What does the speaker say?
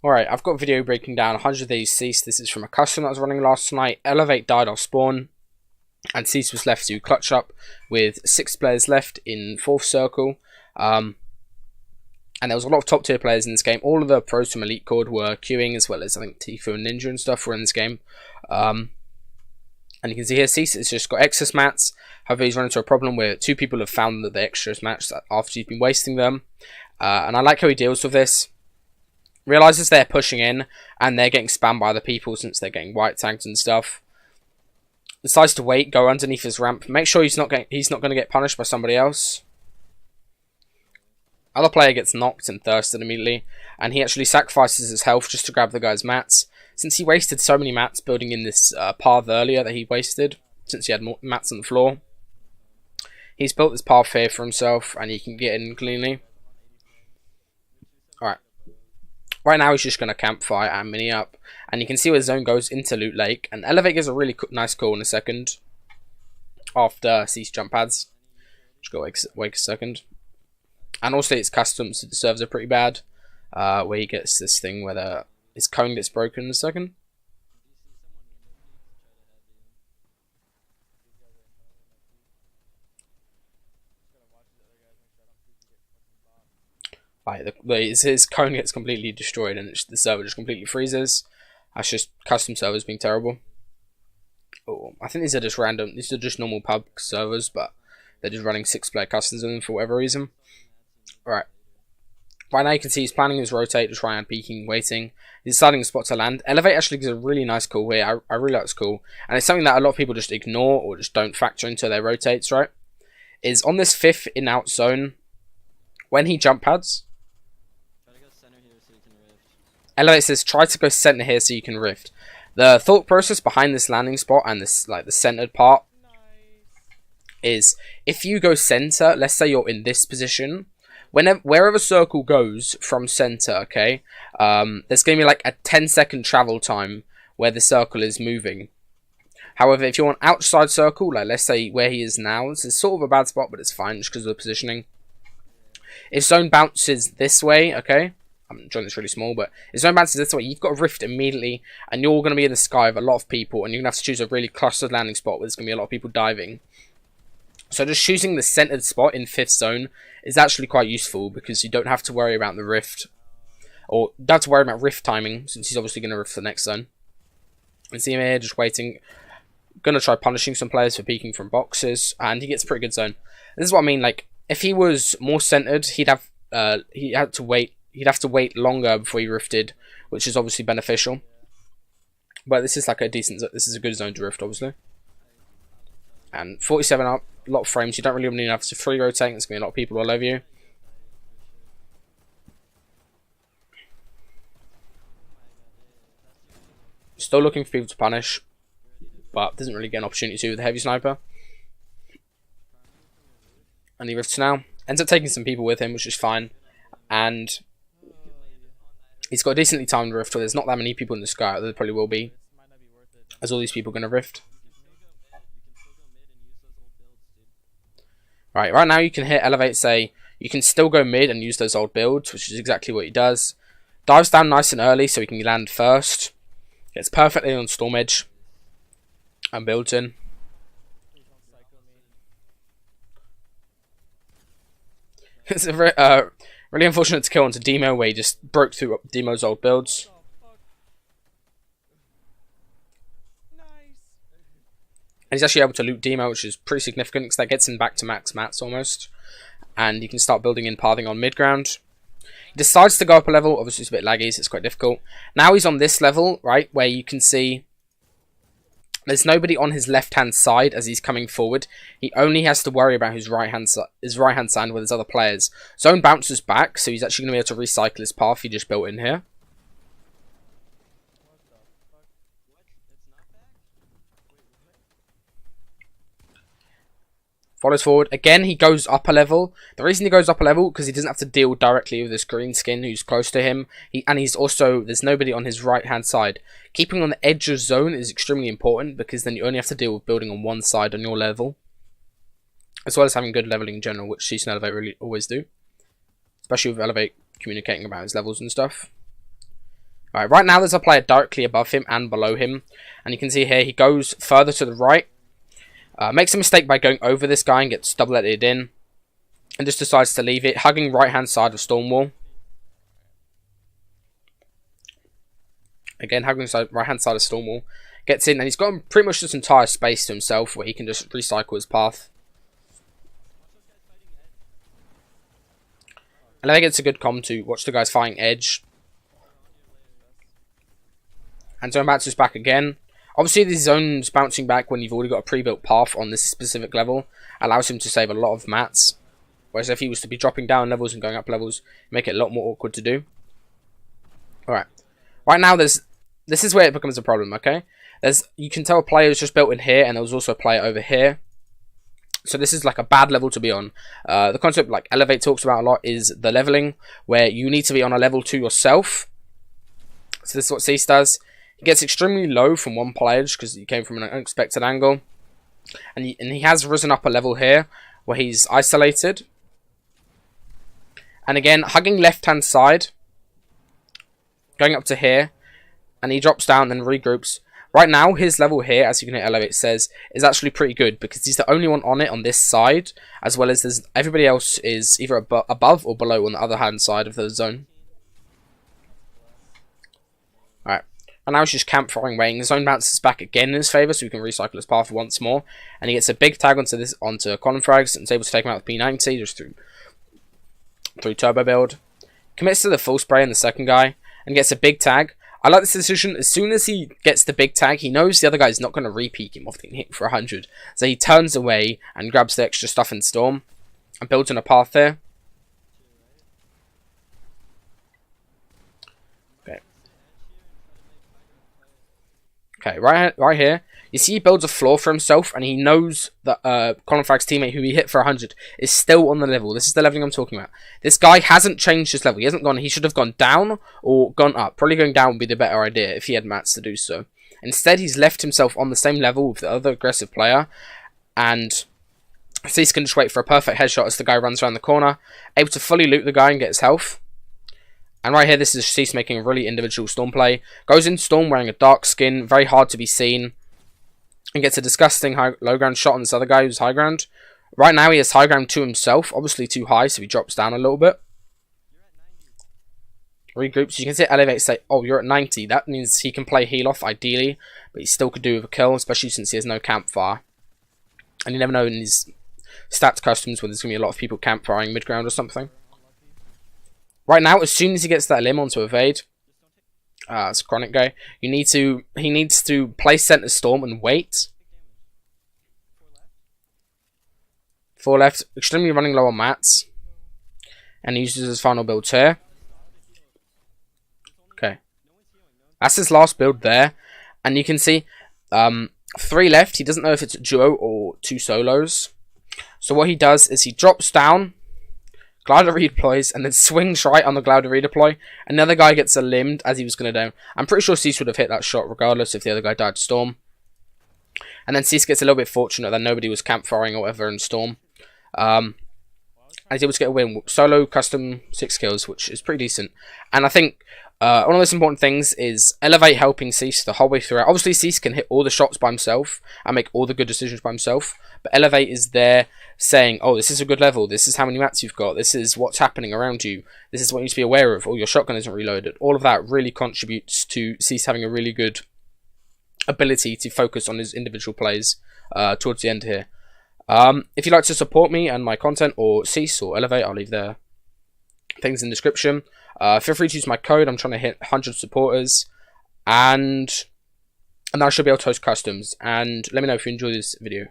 Alright, I've got a video breaking down 100 of these Ceice. This is from a custom that was running last night. Elevate died off spawn, and Ceice was left to clutch up with 6 players left in 4th circle. And there was a lot of top tier players in this game. All of the pros from Elite Cord were queuing, as well as I think Tifu and Ninja and stuff were in this game. And you can see here Ceice has just got excess mats. However, he's run into a problem where 2 people have found that the extra mats after he's been wasting them. And I like how he deals with this. Realizes they're pushing in and they're getting spammed by other people since they're getting white tagged and stuff. Decides to wait, go underneath his ramp, make sure he's not going to get punished by somebody else. Other player gets knocked and thirsted immediately, and he actually sacrifices his health just to grab the guy's mats. Since he wasted so many mats building in this path earlier that he wasted, since he had more mats on the floor, he's built this path here for himself, and he can get in cleanly. Alright. Right now he's just going to campfire and mini up, and you can see where the zone goes into Loot Lake, and Elevate gives a really nice call in a second after Ceice jump pads. Just go wait a second. And also its customs to the servers are pretty bad, where he gets this thing where his cone gets broken in a second. His cone gets completely destroyed and the server just completely freezes. That's just custom servers being terrible. Oh, I think these are just random. These are just normal pub servers, but they're just running 6-player customs in them for whatever reason. Alright. Right now you can see he's planning his rotate, just trying peeking, waiting. He's deciding a spot to land. Elevate actually gives a really nice call here. I really like this call. And it's something that a lot of people just ignore or just don't factor into their rotates, right? Is on this 5th in-out zone, when he jump pads, Elevate says try to go center here so you can rift. The thought process behind this landing spot and this the centered part is if you go center, let's say you're in this position, wherever circle goes from center, okay, there's going to be like a 10-second travel time where the circle is moving. However, if you're on outside circle, like let's say where he is now, this is sort of a bad spot, but it's fine just because of the positioning. If zone bounces this way, okay, I'm drawing this really small, but if zone bounces this way, you've got a rift immediately, and you're going to be in the sky with a lot of people, and you're going to have to choose a really clustered landing spot where there's going to be a lot of people diving. So just choosing the centered spot in 5th zone is actually quite useful because you don't have to worry about the rift, or don't have to worry about rift timing since he's obviously going to rift the next zone. And see him here just waiting, going to try punishing some players for peeking from boxes, and he gets a pretty good zone. This is what I mean. Like if he was more centered, he'd have to wait longer before he rifted, which is obviously beneficial. But this is like this is a good zone to rift, obviously. And 47 up, a lot of frames. You don't really need enough to free rotate. There's going to be a lot of people all over you. Still looking for people to punish, but doesn't really get an opportunity to with the heavy sniper. And he rifts now. Ends up taking some people with him, which is fine. And he's got a decently timed rift, so there's not that many people in the sky. There probably will be, as all these people are going to rift. Right now you can hear Elevate say, you can still go mid and use those old builds, which is exactly what he does. Dives down nice and early so he can land first. Gets perfectly on Storm Edge. And builds in. It's a really unfortunate to kill onto Demo where he just broke through Demo's old builds. And he's actually able to loot Demo, which is pretty significant because that gets him back to max mats almost. And you can start building in pathing on mid ground. He decides to go up a level. Obviously it's a bit laggy, so it's quite difficult. Now he's on this level, right, where you can see there's nobody on his left-hand side as he's coming forward. He only has to worry about his right-hand side where there's other players. Zone bounces back, so he's actually going to be able to recycle his path he just built in here. Follows forward. Again, he goes up a level. The reason he goes up a level because he doesn't have to deal directly with this green skin who's close to him. There's nobody on his right-hand side. Keeping on the edge of zone is extremely important because then you only have to deal with building on one side on your level. As well as having good leveling in general, which Ceice and Elevate really always do. Especially with Elevate communicating about his levels and stuff. Alright, right now there's a player directly above him and below him. And you can see here, he goes further to the right. Makes a mistake by going over this guy and gets double-headed in. And just decides to leave it, hugging right-hand side of Stormwall. Again, hugging right-hand side of Stormwall. Gets in, and he's got pretty much this entire space to himself where he can just recycle his path. And I think it's a good comm to watch the guys fighting edge. And zone bounces back again. Obviously, the zone's bouncing back when you've already got a pre-built path on this specific level. Allows him to save a lot of mats. Whereas if he was to be dropping down levels and going up levels, make it a lot more awkward to do. Alright. Right now, this is where it becomes a problem, okay? You can tell a player is just built in here, and there was also a player over here. So this is like a bad level to be on. The concept like Elevate talks about a lot is the leveling, where you need to be on a level 2 yourself. So this is what Ceice does. He gets extremely low from one player because he came from an unexpected angle. And he has risen up a level here, where he's isolated. And again, hugging left-hand side. Going up to here. And he drops down and regroups. Right now, his level here, as you can hear Elevate says, is actually pretty good because he's the only one on it on this side, as well as everybody else is either above or below on the other hand side of the zone. Alright, and now he's just campfiring, waiting. The zone bounces back again in his favour, so we can recycle his path once more, and he gets a big tag onto column frags and is able to take him out with P90 just through turbo build. Commits to the full spray in the second guy and gets a big tag. I like this decision. As soon as he gets the big tag, he knows the other guy is not going to re-peek him off getting hit for 100. So he turns away and grabs the extra stuff in Storm and builds in a path there. Okay, right here. You see he builds a floor for himself, and he knows that Colin Fragg's teammate, who he hit for 100, is still on the level. This is the leveling I'm talking about. This guy hasn't changed his level. He should have gone down or gone up. Probably going down would be the better idea if he had mats to do so. Instead, he's left himself on the same level with the other aggressive player, and Ceice can just wait for a perfect headshot as the guy runs around the corner, able to fully loot the guy and get his health. And right here, this is Ceice making a really individual Storm play. Goes in Storm wearing a dark skin, very hard to be seen. And gets a disgusting low ground shot on this other guy who's high ground. Right now he has high ground to himself. Obviously too high, so he drops down a little bit. Regroups. You can see Elevate say, oh, you're at 90. That means he can play heal off ideally. But he still could do with a kill, especially since he has no campfire. And you never know in these stats customs where there's going to be a lot of people campfiring mid ground or something. Right now, as soon as he gets that limb onto evade, it's a chronic guy. He needs to place center Storm and wait. 4 left, extremely running low on mats, and he uses his final build here. Okay, that's his last build there, and you can see 3 left. He doesn't know if it's a duo or 2 solos. So what he does is he drops down, glider redeploys, and then swings right on the glider redeploy. Another guy gets a limbed as he was going to down. I'm pretty sure Ceice would have hit that shot regardless if the other guy died to Storm. And then Ceice gets a little bit fortunate that nobody was campfiring or whatever in Storm. And he's able to get a win. Solo custom 6 kills, which is pretty decent. And I think one of the most important things is Elevate helping Ceice the whole way through. Obviously, Ceice can hit all the shots by himself and make all the good decisions by himself. But Elevate is there saying, oh, this is a good level. This is how many mats you've got. This is what's happening around you. This is what you need to be aware of. Oh, your shotgun isn't reloaded. All of that really contributes to Ceice having a really good ability to focus on his individual plays towards the end here. If you'd like to support me and my content, or Ceice or Elevate, I'll leave their things in the description. Feel free to use my code. I'm trying to hit 100 supporters, and I should be able to host customs. And let me know if you enjoy this video.